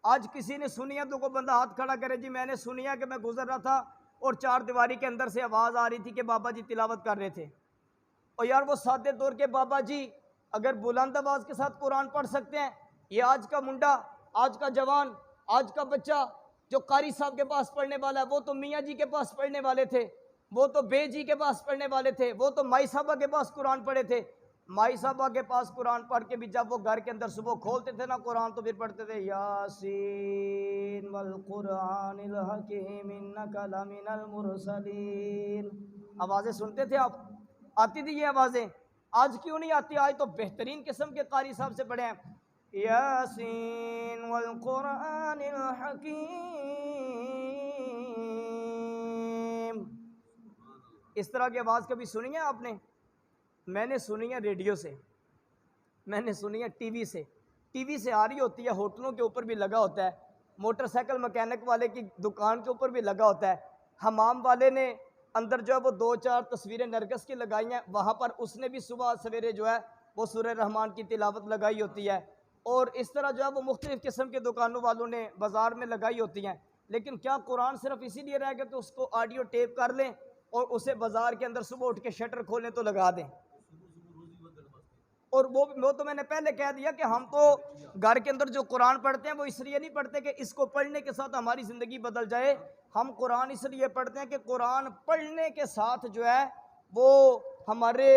आज किसी ने सुनी है तो कोई बंदा हाथ खड़ा करे जी मैंने सुनी है कि मैं गुजर रहा था और चार दीवारी के अंदर से आवाज़ आ रही थी कि बाबा जी तिलावत कर रहे थे। और यार वो सादे तौर के बाबा जी अगर बुलंद आवाज़ के साथ कुरान पढ़ सकते हैं, ये आज का मुंडा, आज का जवान, आज का बच्चा जो कारी साहब के पास पढ़ने वाला है, वो तो मियाँ जी के पास पढ़ने वाले थे, वो तो बे जी के पास पढ़ने वाले थे, वो तो माई साहबा के पास कुरान पढ़े थे। माई साहबा के पास कुरान पढ़ के भी जब वो घर के अंदर सुबह खोलते थे ना कुरान, तो फिर पढ़ते थे यासीन वल कुरानिल हकीम इन्नका लमिनल मुरसलीन। आवाज़ें सुनते थे आप? आती थी ये आवाज़ें? आज क्यों नहीं आती? आज तो बेहतरीन किस्म के कारी साहब से पढ़े हैं, यासीन वल कुरानिल हकीम। इस तरह की आवाज़ कभी सुनी है आपने? मैंने सुनी है रेडियो से, मैंने सुनी है टीवी से। टीवी से आ रही होती है, होटलों के ऊपर भी लगा होता है, मोटरसाइकिल मैकेनिक वाले की दुकान के ऊपर भी लगा होता है, हमाम वाले ने अंदर जो है वो 2-4 तस्वीरें नरगिस की लगाई हैं, वहाँ पर उसने भी सुबह सवेरे जो है वो सूरह रहमान की तिलावत लगाई होती है। और इस तरह जो है वो मुख्तलिफ़ किस्म के दुकानों वालों ने बाज़ार में लगाई होती हैं। लेकिन क्या कुरान सिर्फ इसीलिए रह गया कि उसको ऑडियो टेप कर लें और उसे बाज़ार के अंदर सुबह उठ के शटर खोलें तो लगा दें? और वो तो मैंने पहले कह दिया कि हम तो घर के अंदर जो कुरान पढ़ते हैं वो इसलिए नहीं पढ़ते कि इसको पढ़ने के साथ हमारी ज़िंदगी बदल जाए। हम कुरान इसलिए पढ़ते हैं कि कुरान पढ़ने के साथ जो है वो हमारे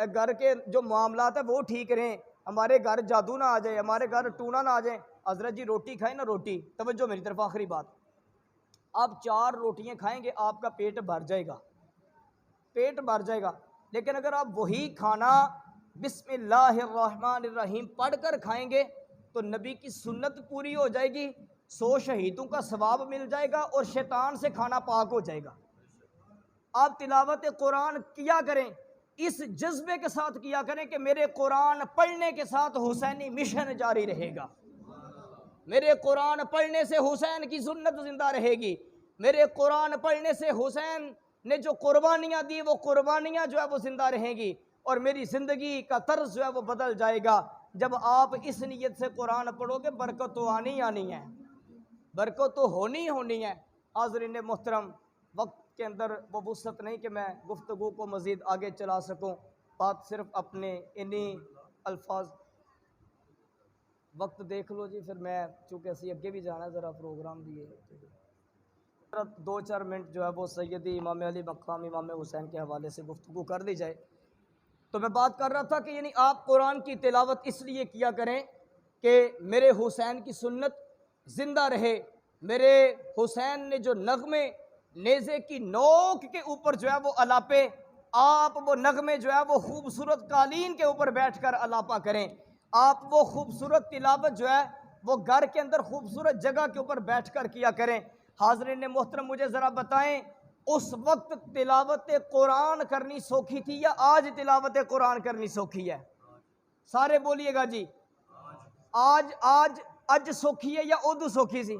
घर के जो मामलात है वो ठीक रहें, हमारे घर जादू ना आ जाए, हमारे घर टूना ना आ जाए। हज़रत जी रोटी खाएं ना, रोटी, तवज्जो मेरी तरफ, आखिरी बात, आप 4 रोटियां खाएंगे आपका पेट भर जाएगा, पेट भर जाएगा। लेकिन अगर आप वही खाना बिस्मिल्लाहिर्रहमानिर्रहीम पढ़कर खाएंगे तो नबी की सुन्नत पूरी हो जाएगी, 100 शहीदों का सवाब मिल जाएगा और शैतान से खाना पाक हो जाएगा। आप तिलावत कुरान किया करें, इस जज्बे के साथ किया करें कि मेरे कुरान पढ़ने के साथ हुसैनी मिशन जारी रहेगा, मेरे कुरान पढ़ने से हुसैन की सुन्नत जिंदा रहेगी, मेरे कुरान पढ़ने से हुसैन ने जो कुर्बानियाँ दी वो कुर्बानियाँ जो है वो जिंदा रहेंगी और मेरी ज़िंदगी का तर्ज जो है वो बदल जाएगा। जब आप इस नीयत से कुरान पढ़ोगे बरकत तो आनी आनी है, बरकत तो होनी है। हाज़रीन मोहतरम, वक्त के अंदर वो वुसअत नहीं कि मैं गुफ्तगू को मज़ीद आगे चला सकूं, बात सिर्फ अपने इन्हीं अल्फाज, वक्त देख लो जी, फिर मैं चूँकि ऐसे अगे भी जाना है ज़रा प्रोग्राम भी है, 2-4 मिनट जो है वो सैयदी इमाम अली मक़ाम इमाम हुसैन के हवाले से गुफ्तगू कर दी जाए। तो मैं बात कर रहा था कि यानी आप कुरान की तिलावत इसलिए किया करें कि मेरे हुसैन की सुन्नत ज़िंदा रहे, मेरे हुसैन ने जो नगमे नेज़े की नोक के ऊपर जो है वो अलापे, आप वो नगमे जो है वो खूबसूरत कालीन के ऊपर बैठकर अलापा करें, आप वो खूबसूरत तिलावत जो है वो घर के अंदर खूबसूरत जगह के ऊपर बैठकर किया करें। हाज़रीन मोहतरम, मुझे ज़रा बताएं, उस वक्त तिलावत कुरान करनी सौखी थी या आज तिलावत कुरान करनी सौखी है? सारे बोलिएगा जी। आज सौखी है या उदू सौखी सी?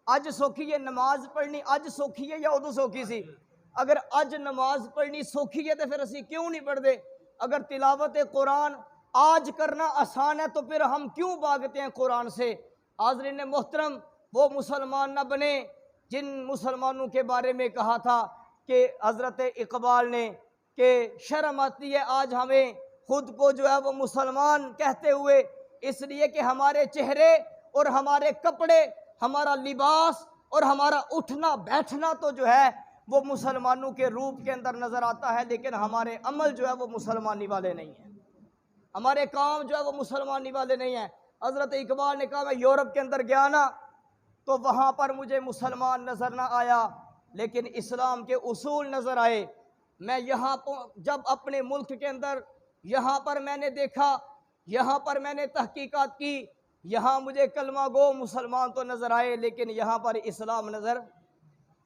आज सौखी है नमाज पढ़नी, आज सौखी है या उदू सौखी सी? अगर आज नमाज पढ़नी सौखी है तो फिर असी क्यों नहीं पढ़ते? अगर तिलावत कुरान आज करना आसान है तो फिर हम क्यों भागते हैं कुरान से? हाज़रीन मोहतरम, वो मुसलमान न बने जिन मुसलमानों के बारे में कहा था कि हज़रत इकबाल ने कि शर्म आती है आज हमें खुद को जो है वो मुसलमान कहते हुए, इसलिए कि हमारे चेहरे और हमारे कपड़े, हमारा लिबास और हमारा उठना बैठना तो जो है वो मुसलमानों के रूप के अंदर नज़र आता है, लेकिन हमारे अमल जो है वो मुसलमानी वाले नहीं हैं, हमारे काम जो है वो मुसलमानी वाले नहीं हैं। हज़रत इकबाल ने कहा मैं यूरोप के अंदर गया ना तो वहाँ पर मुझे मुसलमान नज़र ना आया, लेकिन इस्लाम के उसूल नज़र आए। मैं यहाँ जब अपने मुल्क के अंदर यहाँ पर मैंने देखा, यहाँ पर मैंने तहकीकात की, यहाँ मुझे कलमा गो मुसलमान तो नज़र आए, लेकिन यहाँ पर इस्लाम नज़र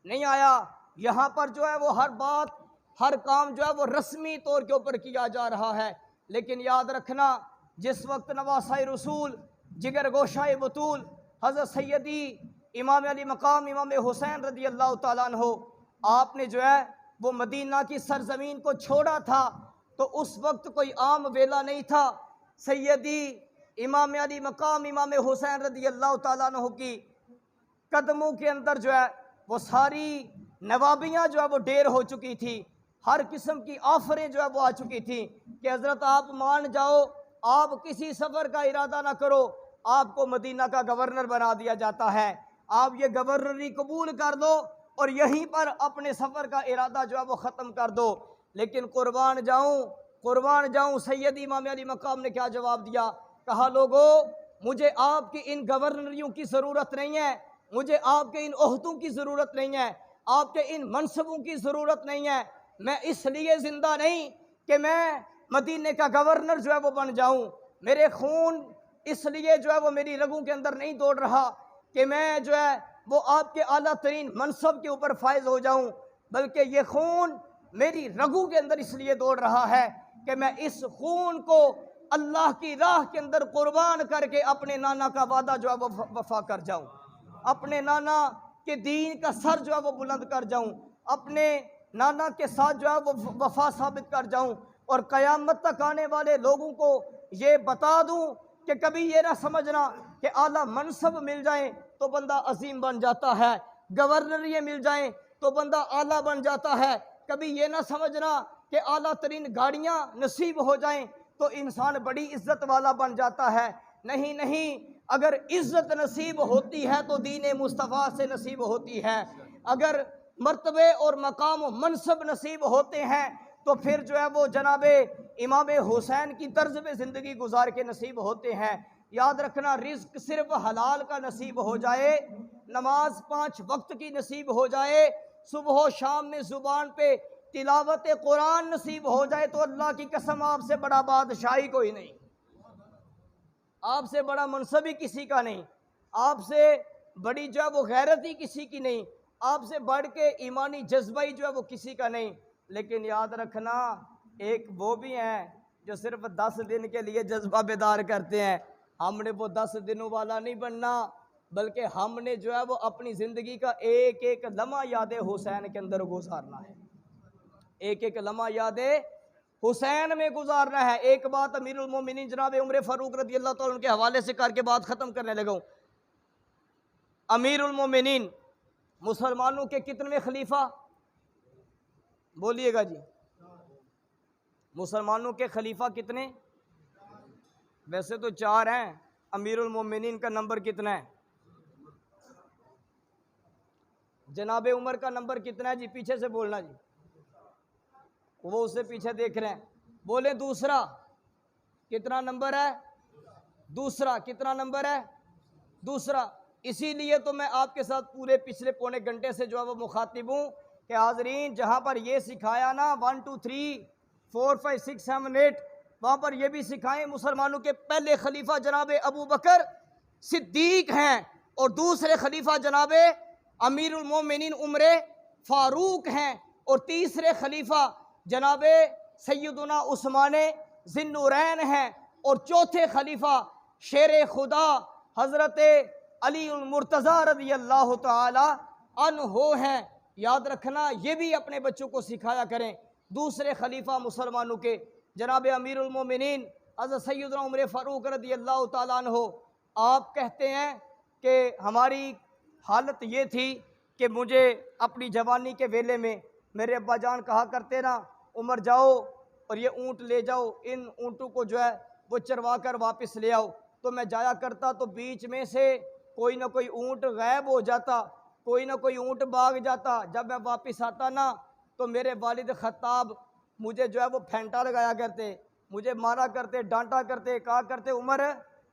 नहीं आया। यहाँ पर जो है वो हर बात हर काम जो है वो रस्मी तौर के ऊपर किया जा रहा है, लेकिन याद रखना जिस वक्त नवासाए रसूल जिगर गोशाए बतूल हज़रत सैयदी इमाम अली मकाम इमाम हुसैन रज़ी अल्लाह ताला अन्हो आपने जो है वो मदीना की सरजमीन को छोड़ा था, तो उस वक्त कोई आम वेला नहीं था। सैयदी इमाम अली मकाम इमाम हुसैन रज़ी अल्लाह ताला अन्हो की कदमों के अंदर जो है वो सारी नवाबियाँ जो है वो ढेर हो चुकी थी, हर किस्म की ऑफरें जो है वो आ चुकी थी कि हज़रत आप मान जाओ, आप किसी सफ़र का इरादा ना करो, आपको मदीना का गवर्नर बना दिया जाता है, आप ये गवर्नरी कबूल कर दो और यहीं पर अपने सफ़र का इरादा जो है वो ख़त्म कर दो। लेकिन कुर्बान जाऊँ सैयद इमाम अली मकाम ने क्या जवाब दिया? कहा लोगो मुझे आपकी इन गवर्नरियों की ज़रूरत नहीं है, मुझे आपके इन ओहदों की ज़रूरत नहीं है, आपके इन मनसबों की ज़रूरत नहीं है। मैं इसलिए ज़िंदा नहीं कि मैं मदीने का गवर्नर जो है वो बन जाऊँ, मेरे खून इसलिए जो है वो मेरी रगों के अंदर नहीं दौड़ रहा कि मैं जो है वो आपके आला तरीन मनसब के ऊपर फायज हो जाऊं, बल्कि ये खून मेरी रगों के अंदर इसलिए दौड़ रहा है कि मैं इस खून को अल्लाह की राह के अंदर कुर्बान करके अपने नाना का वादा जो है वो वफा कर जाऊं, अपने नाना के दीन का सर जो है वो बुलंद कर जाऊं, अपने नाना के साथ जो है वो वफा साबित कर जाऊं और क़यामत तक आने वाले लोगों को ये बता दूं कि कभी ये ना समझना कि आला मनसब मिल जाए तो बंदा अजीम बन जाता है, गवर्नर मिल जाए तो बंदा आला बन जाता है। कभी ये ना समझना कि आला तरीन गाड़ियाँ नसीब हो जाएं तो इंसान बड़ी इज्जत वाला बन जाता है। नहीं नहीं, अगर इज्जत नसीब होती है तो दीन मुस्तफ़ा से नसीब होती है, अगर मर्तबे और मकाम मनसब नसीब होते हैं तो फिर जो है वो जनाबे इमाम हुसैन की तर्ज में ज़िंदगी गुजार के नसीब होते हैं। याद रखना, रिज़्क सिर्फ हलाल का नसीब हो जाए, नमाज 5 वक्त की नसीब हो जाए, सुबह शाम में ज़ुबान पे तिलावत कुरान नसीब हो जाए तो अल्लाह की कसम आपसे बड़ा बादशाही कोई नहीं, आपसे बड़ा मनसबी किसी का नहीं, आपसे बड़ी जो है वो गैरती किसी की नहीं, आपसे बढ़ के ईमानी जज्बाई जो है वो किसी का नहीं। लेकिन याद रखना, एक वो भी हैं जो सिर्फ 10 दिन के लिए जज्बा बेदार करते हैं। हमने वो 10 दिनों वाला नहीं बनना, बल्कि हमने जो है वो अपनी ज़िंदगी का एक एक लम्हा याद हुसैन के अंदर गुजारना है, एक एक लम्हा याद हुसैन में गुजारना है। एक बात अमीरुल मोमिनीन जनाब उमर फ़ारूक रज़ी अल्लाह तआला के हवाले से करके बात ख़त्म करने लगा हूँ। अमीरुल मोमिनीन मुसलमानों के कितने खलीफा बोलिएगा जी? मुसलमानों के खलीफा कितने? वैसे तो 4 हैं, अमीरुल मोमिनीन का नंबर कितना है? जनाब उमर का नंबर कितना है जी? पीछे से बोलना जी, वो उससे पीछे देख रहे हैं, बोले दूसरा कितना नंबर है? दूसरा कितना नंबर है? दूसरा। इसीलिए तो मैं आपके साथ पूरे पिछले पौने घंटे से जो है वो मुखातिब हूँ कि हाज़रीन जहाँ पर ये सिखाया ना 1 2 3 4 5 6 7 8, वहाँ पर ये भी सिखाएं मुसलमानों के पहले खलीफा जनाब अबू बकर सिद्दीक हैं और दूसरे खलीफा जनाब अमीरुल मोमिनीन उमर फ़ारूक हैं और तीसरे खलीफा जनाब सैयदुना उस्मान ज़िन्नुरैन हैं और चौथे खलीफा शेर खुदा हज़रत अली उल मुर्तज़ा रज़ी अल्लाह ताला अन्हो हैं। याद रखना, ये भी अपने बच्चों को सिखाया करें। दूसरे खलीफा मुसलमानों के जनाब अमीरुल मोमिनीन हज़रत सैयदना उमर फ़ारूक रज़ी अल्लाह ताला अन्हो, आप कहते हैं कि हमारी हालत ये थी कि मुझे अपनी जवानी के वेले में मेरे अब्बा जान कहा करते ना, उमर जाओ और ये ऊँट ले जाओ, इन ऊँटों को जो है वो चरवा कर वापस ले आओ। तो मैं जाया करता तो बीच में से कोई ना कोई ऊँट गायब हो जाता, कोई ना कोई ऊँट भाग जाता। जब मैं वापस आता ना तो मेरे वालिद खत्ताब मुझे जो है वो फेंटा लगाया करते, मुझे मारा करते, डांटा करते, कहा करते उमर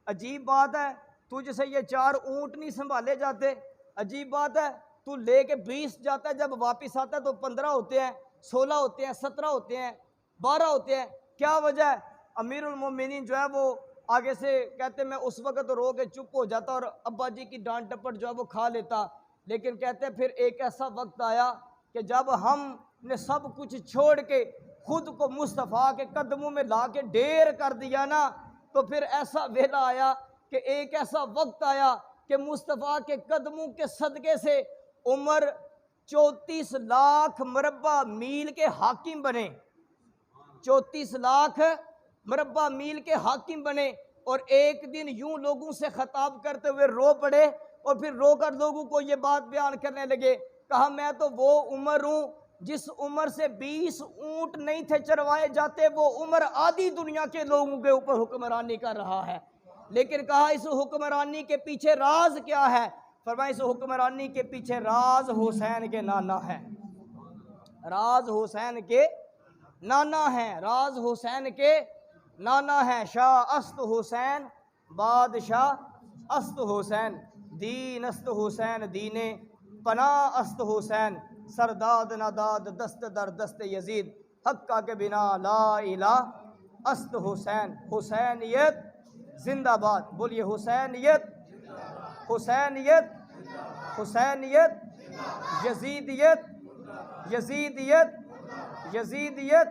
अजीब बात है, तुझसे ये 4 ऊँट नहीं संभाले जाते, अजीब बात है, तू ले के 20 जाता है, जब वापस आता है तो 15 होते हैं, 16 होते हैं, 17 होते हैं, 12 होते हैं, क्या वजह है? अमीरुल मोमिनीन जो है वो आगे से कहते मैं उस वक्त तो रो के चुप हो जाता और अब्बा जी की डांट टपट जो है वो खा लेता। लेकिन कहते फिर एक ऐसा वक्त आया कि जब हमने सब कुछ छोड़ के खुद को मुस्तफ़ा के कदमों में ला के ढेर कर दिया ना, तो फिर ऐसा वेला आया कि एक ऐसा वक्त आया कि मुस्तफ़ा के कदमों के सदक़े से उमर 34 लाख मरबा मील के हाकिम बने, 34 लाख मरबा मील के हाकिम बने। और एक दिन यूं लोगों से खिताब करते हुए रो पड़े और फिर रोकर लोगों को ये बात बयान करने लगे, कहा मैं तो वो उमर हूँ जिस उमर से 20 ऊँट नहीं थे चरवाए जाते, वो उमर आधी दुनिया के लोगों के ऊपर हुक्मरानी कर रहा है। लेकिन कहा इस हुक्मरानी के पीछे राज क्या है? फरमाया इस हुक्मरानी के पीछे राज हुसैन के नाना है, राज हुसैन के नाना है, राज हुसैन के नाना है। शाह अस्त हुसैन बादशाह अस्त हुसैन, दीन अस्त हुसैन दीने पना अस्त हुसैन, सरदाद नादाद दस्त दर दस्त यजीद, हक्का के बिना ला इला अस्त हुसैन। हुसैनियत जिंदाबाद, बोलिए हुसैनियत, हुसैनियत, हुसैनियत, यजीदियत, यजीदियत, यजीदियत।